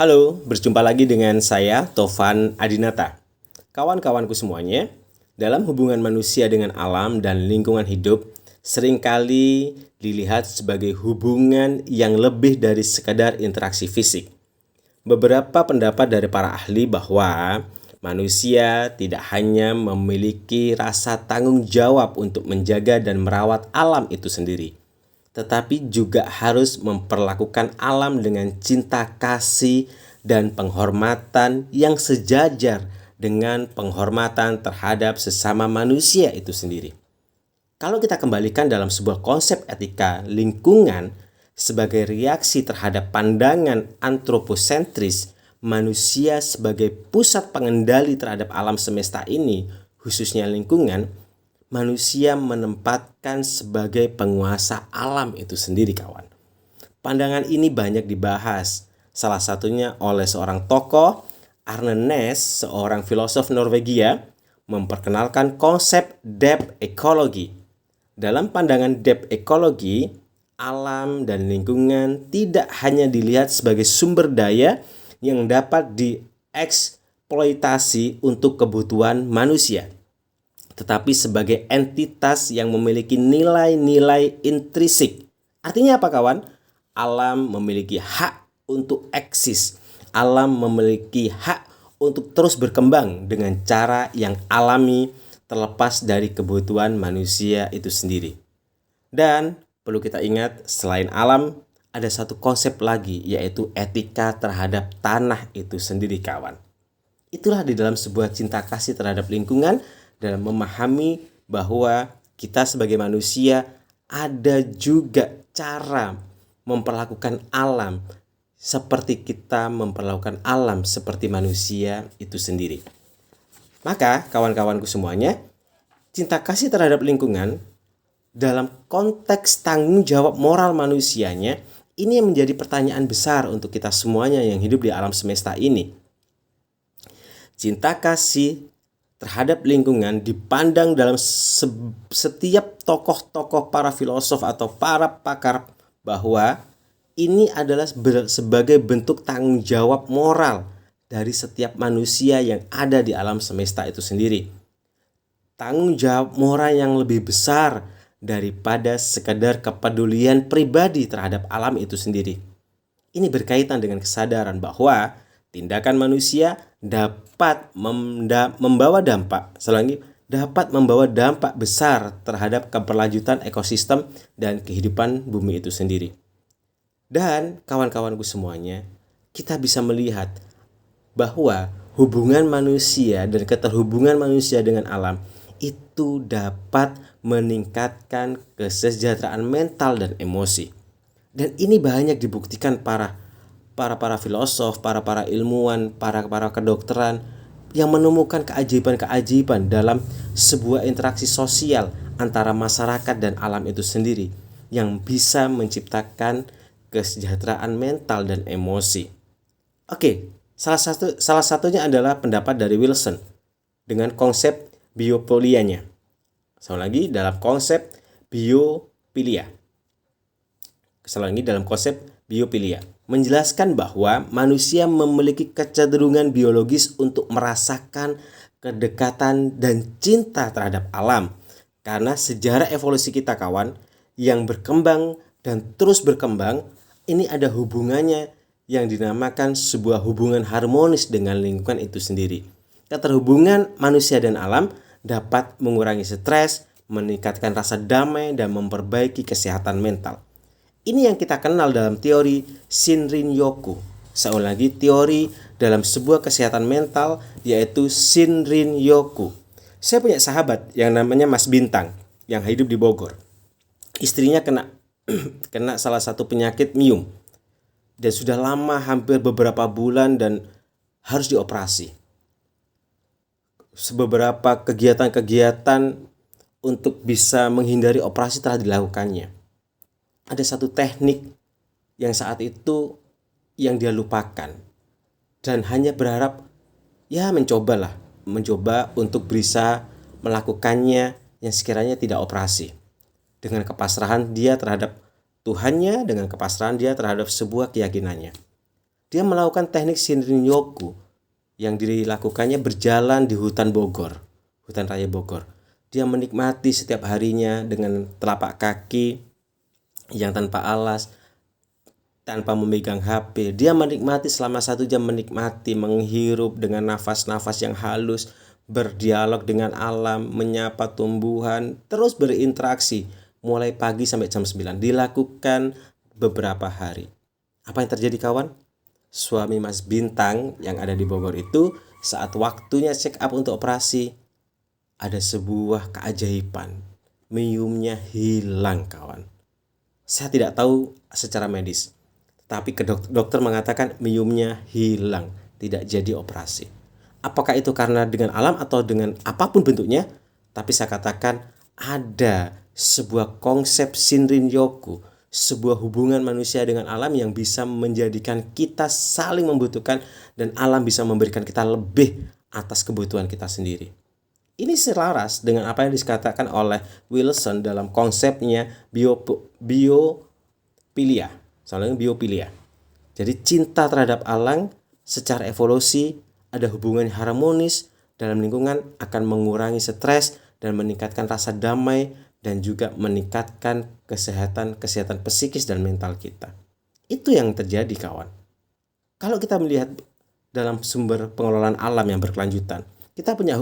Halo, berjumpa lagi dengan saya, Tovan Adinata. Kawan-kawanku semuanya, dalam hubungan manusia dengan alam dan lingkungan hidup, seringkali dilihat sebagai hubungan yang lebih dari sekadar interaksi fisik. Beberapa pendapat dari para ahli bahwa manusia tidak hanya memiliki rasa tanggung jawab untuk menjaga dan merawat alam itu sendiri, tetapi juga harus memperlakukan alam dengan cinta kasih dan penghormatan yang sejajar dengan penghormatan terhadap sesama manusia itu sendiri. Kalau kita kembalikan dalam sebuah konsep etika lingkungan sebagai reaksi terhadap pandangan antroposentris, manusia sebagai pusat pengendali terhadap alam semesta ini, khususnya lingkungan, manusia menempatkan sebagai penguasa alam itu sendiri, kawan. Pandangan ini banyak dibahas, salah satunya oleh seorang tokoh, Arne Næss, seorang filosof Norwegia, memperkenalkan konsep depth ecology. Dalam pandangan depth ecology, alam dan lingkungan tidak hanya dilihat sebagai sumber daya yang dapat dieksploitasi untuk kebutuhan manusia, tetapi sebagai entitas yang memiliki nilai-nilai intrinsik. Artinya apa, kawan? Alam memiliki hak untuk eksis. Alam memiliki hak untuk terus berkembang dengan cara yang alami, terlepas dari kebutuhan manusia itu sendiri. Dan perlu kita ingat, selain alam, ada satu konsep lagi, yaitu etika terhadap tanah itu sendiri, kawan. Itulah di dalam sebuah cinta kasih terhadap lingkungan, dalam memahami bahwa kita sebagai manusia ada juga cara memperlakukan alam seperti kita memperlakukan alam seperti manusia itu sendiri. Maka kawan-kawanku semuanya, cinta kasih terhadap lingkungan dalam konteks tanggung jawab moral manusianya, ini yang menjadi pertanyaan besar untuk kita semuanya yang hidup di alam semesta ini. Cinta kasih terhadap lingkungan dipandang dalam setiap tokoh-tokoh para filosof atau para pakar bahwa ini adalah sebagai bentuk tanggung jawab moral dari setiap manusia yang ada di alam semesta itu sendiri. Tanggung jawab moral yang lebih besar daripada sekadar kepedulian pribadi terhadap alam itu sendiri. Ini berkaitan dengan kesadaran bahwa tindakan manusia dapat membawa dampak besar terhadap keberlanjutan ekosistem dan kehidupan bumi itu sendiri. Dan kawan-kawanku semuanya, kita bisa melihat bahwa hubungan manusia dan keterhubungan manusia dengan alam itu dapat meningkatkan kesejahteraan mental dan emosi. Dan ini banyak dibuktikan para filosof, para ilmuwan, para kedokteran yang menemukan keajaiban-keajaiban dalam sebuah interaksi sosial antara masyarakat dan alam itu sendiri yang bisa menciptakan kesejahteraan mental dan emosi. Oke, salah satunya adalah pendapat dari Wilson dengan konsep biopilianya. Sekali lagi dalam konsep biopilia. Menjelaskan bahwa manusia memiliki kecenderungan biologis untuk merasakan kedekatan dan cinta terhadap alam. Karena sejarah evolusi kita, kawan, yang berkembang dan terus berkembang, ini ada hubungannya yang dinamakan sebuah hubungan harmonis dengan lingkungan itu sendiri. Keterhubungan manusia dan alam dapat mengurangi stres, meningkatkan rasa damai, dan memperbaiki kesehatan mental. Ini yang kita kenal dalam teori Shinrin-yoku. Saya ulang lagi, teori dalam sebuah kesehatan mental yaitu Shinrin-yoku. Saya punya sahabat yang namanya Mas Bintang yang hidup di Bogor. Istrinya kena salah satu penyakit myum dan sudah lama, hampir beberapa bulan, dan harus dioperasi. Beberapa kegiatan-kegiatan untuk bisa menghindari operasi telah dilakukannya. Ada satu teknik yang saat itu yang dia lupakan dan hanya berharap mencoba untuk bisa melakukannya yang sekiranya tidak operasi. Dengan kepasrahan dia terhadap Tuhannya, dengan kepasrahan dia terhadap sebuah keyakinannya. Dia melakukan teknik Shinrin-yoku yang dilakukannya berjalan di hutan Bogor, hutan raya Bogor. Dia menikmati setiap harinya dengan telapak kaki yang tanpa alas, tanpa memegang HP. Dia menikmati selama 1 jam, menikmati menghirup dengan nafas-nafas yang halus, berdialog dengan alam, menyapa tumbuhan, terus berinteraksi mulai pagi sampai jam 9. Dilakukan beberapa hari. Apa yang terjadi, kawan? Suami Mas Bintang yang ada di Bogor itu saat waktunya check up untuk operasi, ada sebuah keajaiban. Miumnya hilang, kawan. Saya tidak tahu secara medis, tapi dokter mengatakan miumnya hilang, tidak jadi operasi. Apakah itu karena dengan alam atau dengan apapun bentuknya? Tapi saya katakan ada sebuah konsep Shinrin-yoku, sebuah hubungan manusia dengan alam yang bisa menjadikan kita saling membutuhkan dan alam bisa memberikan kita lebih atas kebutuhan kita sendiri. Ini selaras dengan apa yang dikatakan oleh Wilson dalam konsepnya biopilia. Soalnya biopilia. Jadi cinta terhadap alam secara evolusi ada hubungan harmonis dalam lingkungan akan mengurangi stres dan meningkatkan rasa damai dan juga meningkatkan kesehatan psikis dan mental kita. Itu yang terjadi, kawan. Kalau kita melihat dalam sumber pengelolaan alam yang berkelanjutan, kita punya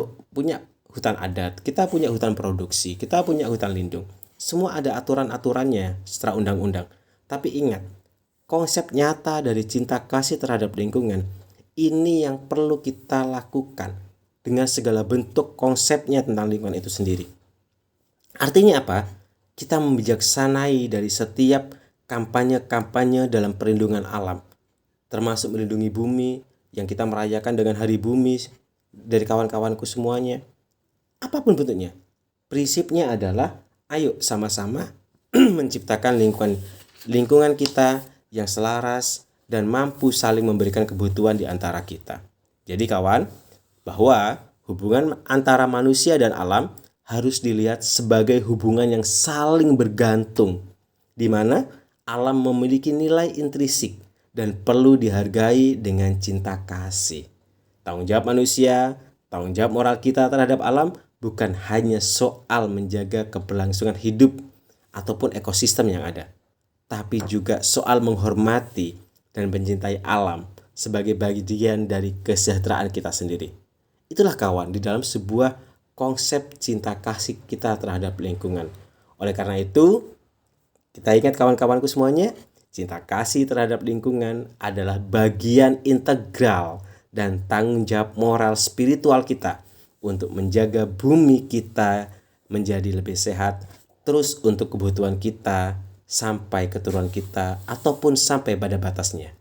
hutan adat, kita punya hutan produksi, kita punya hutan lindung. Semua ada aturan-aturannya secara undang-undang. Tapi ingat, konsep nyata dari cinta kasih terhadap lingkungan, ini yang perlu kita lakukan dengan segala bentuk konsepnya tentang lingkungan itu sendiri. Artinya apa? Kita membijaksanai dari setiap kampanye-kampanye dalam perlindungan alam, termasuk melindungi bumi yang kita merayakan dengan Hari Bumi dari kawan-kawanku semuanya. Apapun bentuknya, prinsipnya adalah ayo sama-sama menciptakan lingkungan kita yang selaras dan mampu saling memberikan kebutuhan di antara kita. Jadi kawan, bahwa hubungan antara manusia dan alam harus dilihat sebagai hubungan yang saling bergantung, di mana alam memiliki nilai intrinsik dan perlu dihargai dengan cinta kasih. Tanggung jawab manusia, tanggung jawab moral kita terhadap alam bukan hanya soal menjaga keberlangsungan hidup ataupun ekosistem yang ada, tapi juga soal menghormati dan mencintai alam sebagai bagian dari kesejahteraan kita sendiri. Itulah kawan di dalam sebuah konsep cinta kasih kita terhadap lingkungan. Oleh karena itu, kita ingat kawan-kawanku semuanya, cinta kasih terhadap lingkungan adalah bagian integral dan tanggung jawab moral spiritual kita untuk menjaga bumi kita menjadi lebih sehat, terus untuk kebutuhan kita sampai keturunan kita ataupun sampai pada batasnya.